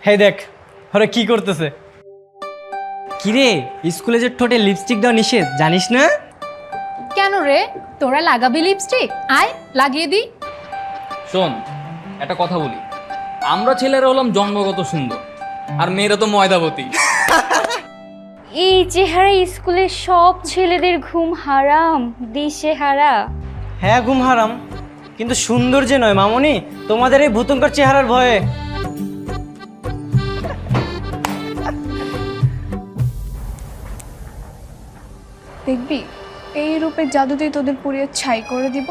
হে দেখ ওরা কি করতেছে। কিরে স্কুলে যে ঠোঁটে লিপস্টিক দেওয়া নিষেধ জানিস না? কেন রে, তোরা লাগাবি লিপস্টিক? আয় লাগিয়ে দি। শোন, একটা কথা বলি, আমরা ছেলেরা হলাম জন্মগত সুন্দর, আর মেয়েরা তো ময়দাবতী। এই চেহারা স্কুলের সব ছেলেদের ঘুম হারাম, দিশেহারা। হ্যাঁ ঘুম হারাম, কিন্তু সৌন্দর্যে নয় মামনি, তোমাদের এই ভূতঙ্কর চেহারার ভয়ে। দেখবি এই রূপের জাদুতেই তোদের পুড়িয়ে ছাই করে দিব।